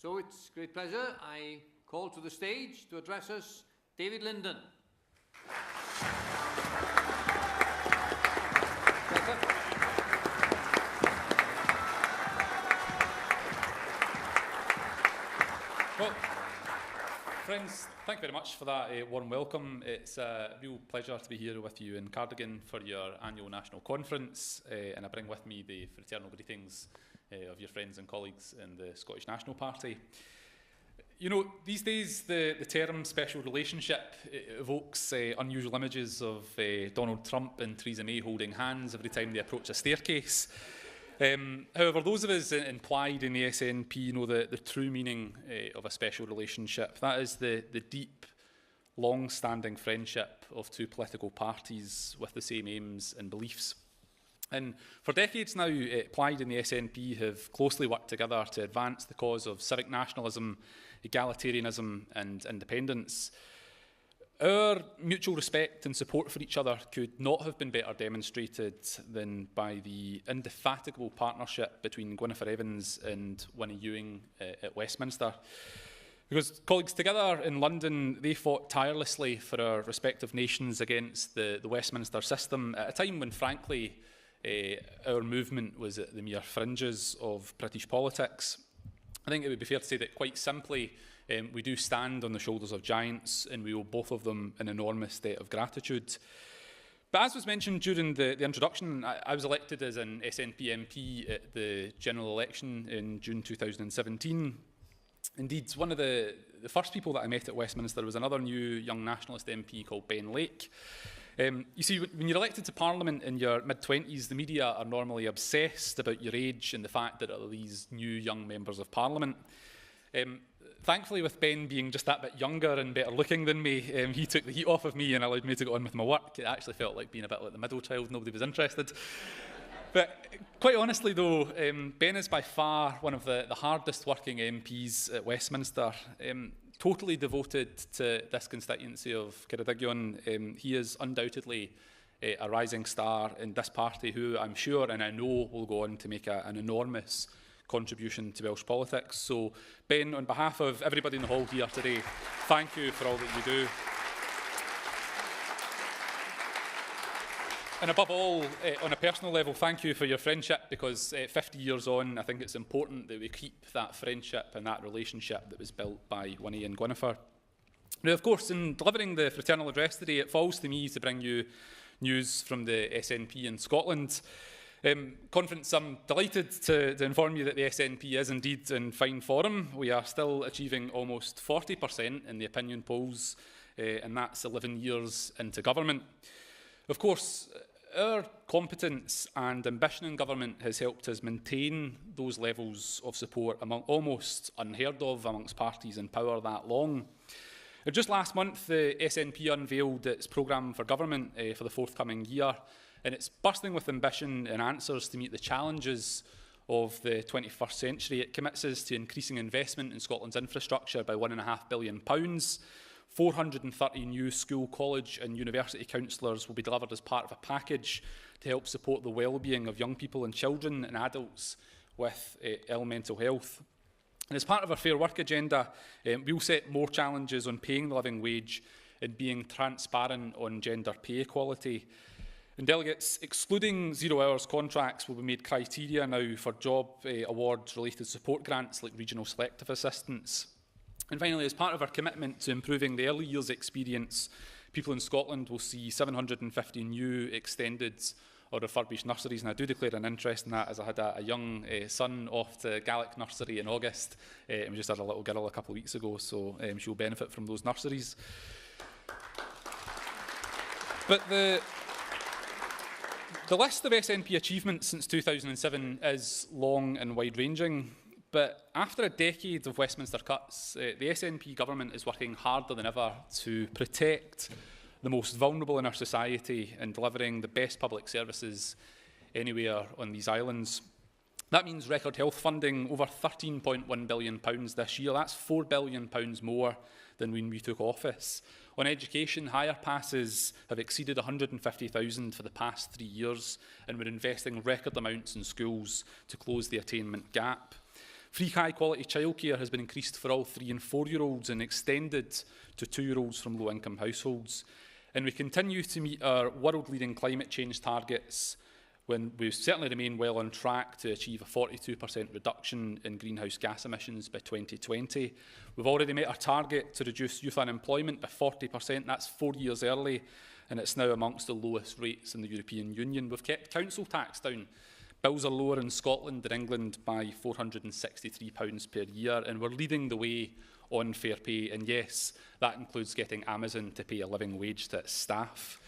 So it's great pleasure. I call to the stage to address us David Linden. Well, friends, thank you very much for that warm welcome. It's a real pleasure to be here with you in Cardigan for your annual national conference, and I bring with me the fraternal greetings of your friends and colleagues in the Scottish National Party. You know, these days the term special relationship evokes unusual images of Donald Trump and Theresa May holding hands every time they approach a staircase. However, those of us in Plaid in the SNP know the true meaning of a special relationship. That is the deep, long-standing friendship of two political parties with the same aims and beliefs. And for decades now, Plaid and the SNP have closely worked together to advance the cause of civic nationalism, egalitarianism and independence. Our mutual respect and support for each other could not have been better demonstrated than by the indefatigable partnership between Gwyneth Evans and Winnie Ewing at Westminster. Because, colleagues, together in London, they fought tirelessly for our respective nations against the Westminster system at a time when, frankly, our movement was at the mere fringes of British politics. I think it would be fair to say that, quite simply, we do stand on the shoulders of giants, and we owe both of them an enormous debt of gratitude. But as was mentioned during the introduction, I was elected as an SNP MP at the general election in June 2017. Indeed, one of the first people that I met at Westminster was another new young nationalist MP called Ben Lake. You see, when you're elected to Parliament in your mid-20s, the media are normally obsessed about your age and the fact that there are these new young members of Parliament. Thankfully, with Ben being just that bit younger and better looking than me, he took the heat off of me and allowed me to go on with my work. It actually felt like being a bit like the middle child, nobody was interested. But quite honestly though, Ben is by far one of the hardest working MPs at Westminster. Totally devoted to this constituency of Ceredigion. He is undoubtedly a rising star in this party who I'm sure and I know will go on to make an enormous contribution to Welsh politics. So Ben, on behalf of everybody in the hall here today, thank you for all that you do. And above all, on a personal level, thank you for your friendship, because 50 years on, I think it's important that we keep that friendship and that relationship that was built by Winnie and Gwyneth. Now, of course, in delivering the Fraternal address today, it falls to me to bring you news from the SNP in Scotland. Conference, I'm delighted to inform you that the SNP is indeed in fine form. We are still achieving almost 40% in the opinion polls, and that's 11 years into government. Of course, our competence and ambition in government has helped us maintain those levels of support almost unheard of amongst parties in power that long. Just last month, the SNP unveiled its programme for government for the forthcoming year, and it's bursting with ambition and answers to meet the challenges of the 21st century. It commits us to increasing investment in Scotland's infrastructure by £1.5 billion. 430 new school, college and university counsellors will be delivered as part of a package to help support the well-being of young people and children and adults with ill mental health. And as part of our Fair Work agenda, we'll set more challenges on paying the living wage and being transparent on gender pay equality. And delegates, excluding 0 hours contracts will be made criteria now for job awards-related support grants like regional selective assistance. And finally, as part of our commitment to improving the early years experience, people in Scotland will see 750 new extended or refurbished nurseries. And I do declare an interest in that, as I had a young son off to Gaelic Nursery in August, and we just had a little girl a couple of weeks ago, so she'll benefit from those nurseries. But the list of SNP achievements since 2007 is long and wide-ranging. But after a decade of Westminster cuts, the SNP government is working harder than ever to protect the most vulnerable in our society and delivering the best public services anywhere on these islands. That means record health funding, over £13.1 billion this year. That's £4 billion more than when we took office. On education, higher passes have exceeded 150,000 for the past 3 years, and we're investing record amounts in schools to close the attainment gap. Free high-quality childcare has been increased for all 3- and 4-year-olds and extended to 2-year-olds from low-income households. And we continue to meet our world-leading climate change targets when we certainly remain well on track to achieve a 42% reduction in greenhouse gas emissions by 2020. We've already met our target to reduce youth unemployment by 40%. That's 4 years early, and it's now amongst the lowest rates in the European Union. We've kept council tax down. Bills are lower in Scotland than England by £463 per year, and we're leading the way on fair pay. And yes, that includes getting Amazon to pay a living wage to its staff.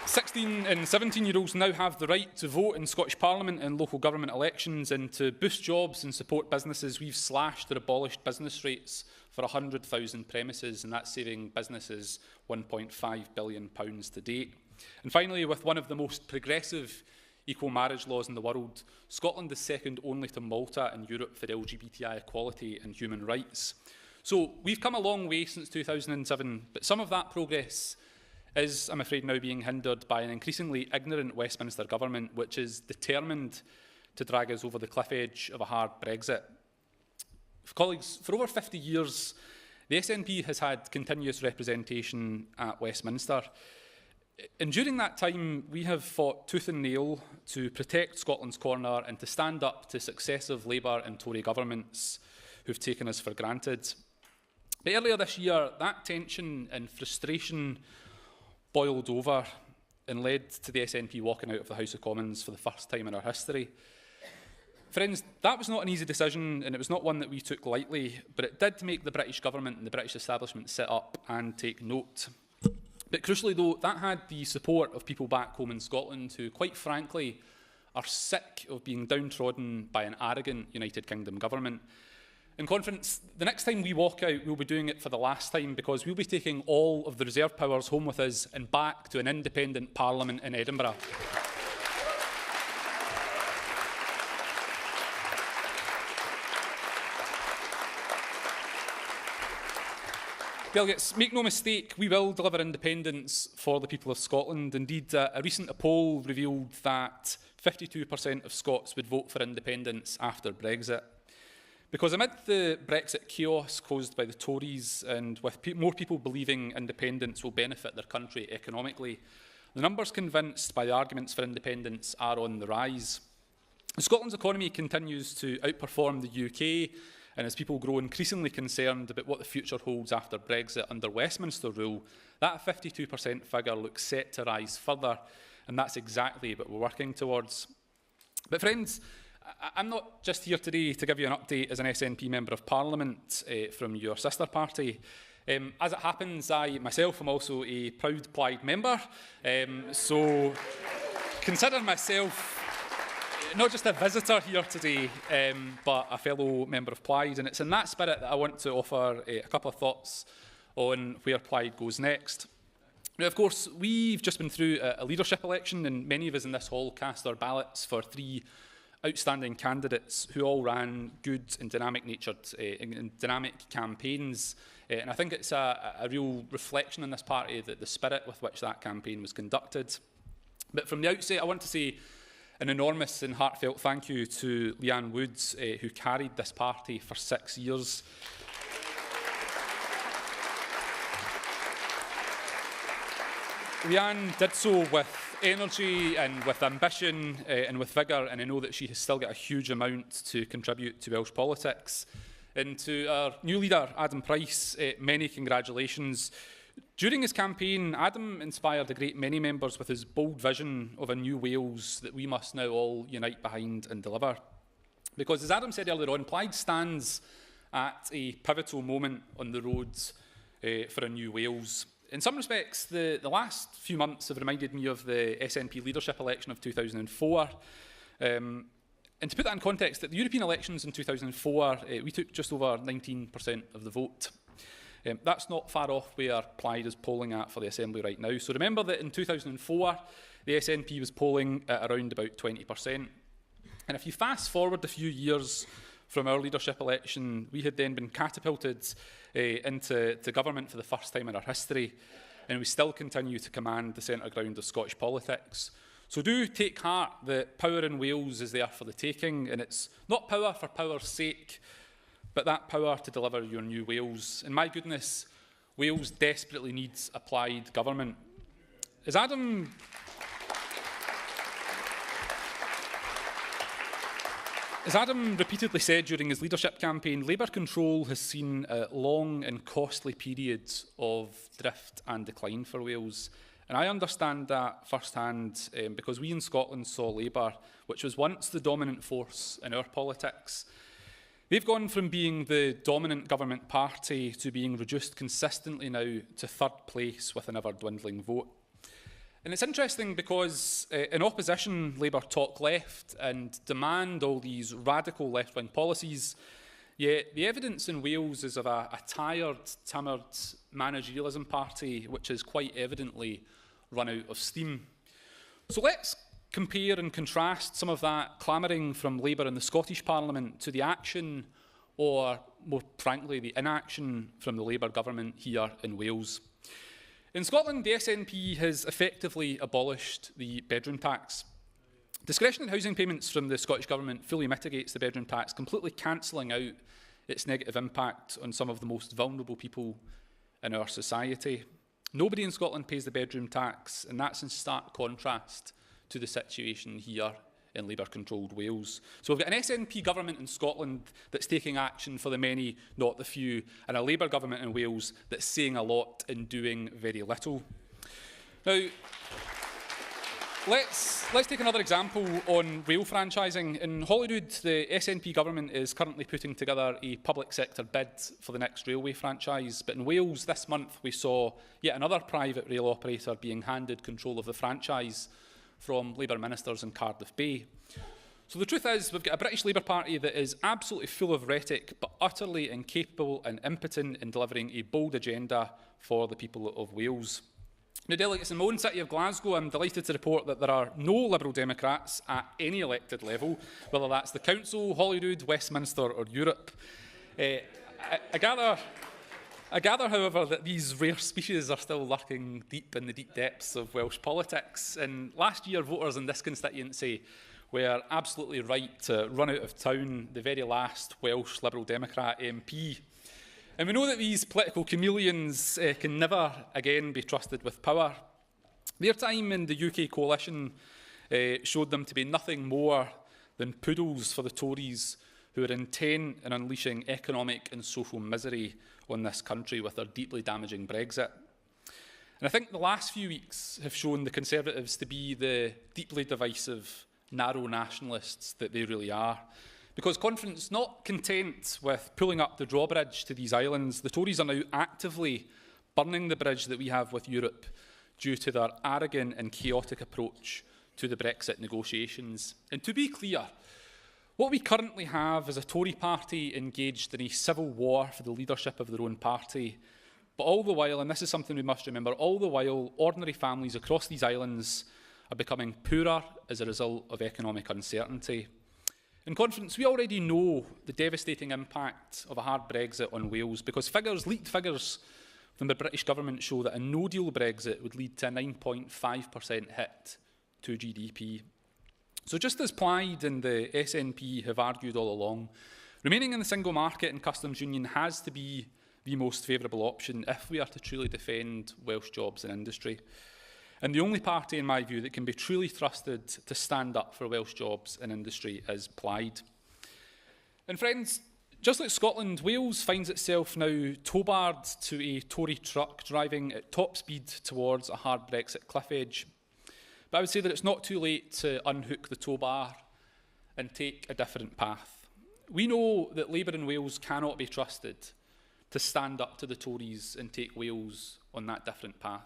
16 and 17-year-olds now have the right to vote in Scottish Parliament and local government elections, and to boost jobs and support businesses, we've slashed or abolished business rates for 100,000 premises, and that's saving businesses £1.5 billion to date. And finally, with one of the most progressive equal marriage laws in the world, Scotland is second only to Malta in Europe for LGBTI equality and human rights. So we've come a long way since 2007, but some of that progress is, I'm afraid, now being hindered by an increasingly ignorant Westminster government, which is determined to drag us over the cliff edge of a hard Brexit. Colleagues, for over 50 years, the SNP has had continuous representation at Westminster. And during that time, we have fought tooth and nail to protect Scotland's corner and to stand up to successive Labour and Tory governments who've taken us for granted. But earlier this year, that tension and frustration boiled over and led to the SNP walking out of the House of Commons for the first time in our history. Friends, that was not an easy decision, and it was not one that we took lightly, but it did make the British government and the British establishment sit up and take note. But crucially, though, that had the support of people back home in Scotland who, quite frankly, are sick of being downtrodden by an arrogant United Kingdom government. In conference, the next time we walk out, we'll be doing it for the last time, because we'll be taking all of the reserve powers home with us and back to an independent Parliament in Edinburgh. Delegates, make no mistake, we will deliver independence for the people of Scotland. Indeed, a recent poll revealed that 52% of Scots would vote for independence after Brexit. Because amid the Brexit chaos caused by the Tories, and with more people believing independence will benefit their country economically, the numbers convinced by the arguments for independence are on the rise. Scotland's economy continues to outperform the UK, and as people grow increasingly concerned about what the future holds after Brexit under Westminster rule, that 52% figure looks set to rise further, and that's exactly what we're working towards. But friends, I'm not just here today to give you an update as an SNP Member of Parliament from your sister party. As it happens, I myself am also a proud Plaid member, so consider myself not just a visitor here today, but a fellow member of Plaid, and it's in that spirit that I want to offer a couple of thoughts on where Plaid goes next. Now, of course, we've just been through a leadership election, and many of us in this hall cast our ballots for 3 outstanding candidates who all ran good and dynamic-natured and dynamic campaigns. And I think it's a real reflection in this party that the spirit with which that campaign was conducted. But from the outset, I want to say an enormous and heartfelt thank you to Leanne Woods, who carried this party for 6 years. Leanne did so with energy and with ambition and with vigour, and I know that she has still got a huge amount to contribute to Welsh politics. And to our new leader, Adam Price, many congratulations. During his campaign, Adam inspired a great many members with his bold vision of a new Wales that we must now all unite behind and deliver. Because, as Adam said earlier on, Plaid stands at a pivotal moment on the road for a new Wales. In some respects, the last few months have reminded me of the SNP leadership election of 2004. And to put that in context, at the European elections in 2004, we took just over 19% of the vote. That's not far off where Plaid is polling at for the Assembly right now. So remember that in 2004, the SNP was polling at around about 20%. And if you fast forward a few years from our leadership election, we had then been catapulted into government for the first time in our history, and we still continue to command the centre ground of Scottish politics. So do take heart that power in Wales is there for the taking, and it's not power for power's sake, but that power to deliver your new Wales. And my goodness, Wales desperately needs a Plaid government. As Adam repeatedly said during his leadership campaign, Labour control has seen long and costly periods of drift and decline for Wales. And I understand that firsthand because we in Scotland saw Labour, which was once the dominant force in our politics. They've gone from being the dominant government party to being reduced consistently now to third place with an ever-dwindling vote. And it's interesting because in opposition, Labour talk left and demand all these radical left-wing policies, yet the evidence in Wales is of a tired, timid managerialism party which has quite evidently run out of steam. So let's compare and contrast some of that clamouring from Labour in the Scottish Parliament to the action, or more frankly, the inaction from the Labour government here in Wales. In Scotland, the SNP has effectively abolished the bedroom tax. Discretionary housing payments from the Scottish Government fully mitigates the bedroom tax, completely cancelling out its negative impact on some of the most vulnerable people in our society. Nobody in Scotland pays the bedroom tax, and that's in stark contrast to the situation here in Labour-controlled Wales. So we've got an SNP government in Scotland that's taking action for the many, not the few, and a Labour government in Wales that's saying a lot and doing very little. Now, let's take another example on rail franchising. In Holyrood, the SNP government is currently putting together a public sector bid for the next railway franchise. But in Wales this month, we saw yet another private rail operator being handed control of the franchise from Labour ministers in Cardiff Bay. So the truth is, we've got a British Labour Party that is absolutely full of rhetoric, but utterly incapable and impotent in delivering a bold agenda for the people of Wales. Now, delegates in my own city of Glasgow, I'm delighted to report that there are no Liberal Democrats at any elected level, whether that's the Council, Holyrood, Westminster or Europe. I gather, however, that these rare species are still lurking deep in the deep depths of Welsh politics. And last year, voters in this constituency were absolutely right to run out of town the very last Welsh Liberal Democrat MP. And we know that these political chameleons can never again be trusted with power. Their time in the UK coalition showed them to be nothing more than poodles for the Tories, who are intent on unleashing economic and social misery on this country with their deeply damaging Brexit. And I think the last few weeks have shown the Conservatives to be the deeply divisive, narrow nationalists that they really are. Because conference not content with pulling up the drawbridge to these islands, the Tories are now actively burning the bridge that we have with Europe due to their arrogant and chaotic approach to the Brexit negotiations. And to be clear, what we currently have is a Tory party engaged in a civil war for the leadership of their own party. But all the while, and this is something we must remember, all the while ordinary families across these islands are becoming poorer as a result of economic uncertainty. In conference, we already know the devastating impact of a hard Brexit on Wales because leaked figures from the British government show that a no-deal Brexit would lead to a 9.5% hit to GDP. So just as Plaid and the SNP have argued all along, remaining in the single market and customs union has to be the most favourable option if we are to truly defend Welsh jobs and industry. And the only party, in my view, that can be truly trusted to stand up for Welsh jobs and industry is Plaid. And friends, just like Scotland, Wales finds itself now tow-barred to a Tory truck driving at top speed towards a hard Brexit cliff edge. But I would say that it's not too late to unhook the tow bar and take a different path. We know that Labour in Wales cannot be trusted to stand up to the Tories and take Wales on that different path.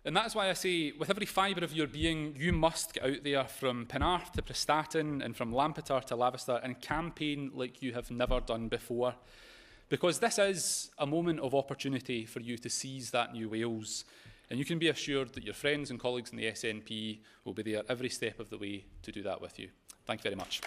And that's why I say, with every fibre of your being, you must get out there from Penarth to Prestatyn and from Lampeter to Lavister and campaign like you have never done before. Because this is a moment of opportunity for you to seize that new Wales. And you can be assured that your friends and colleagues in the SNP will be there every step of the way to do that with you. Thank you very much.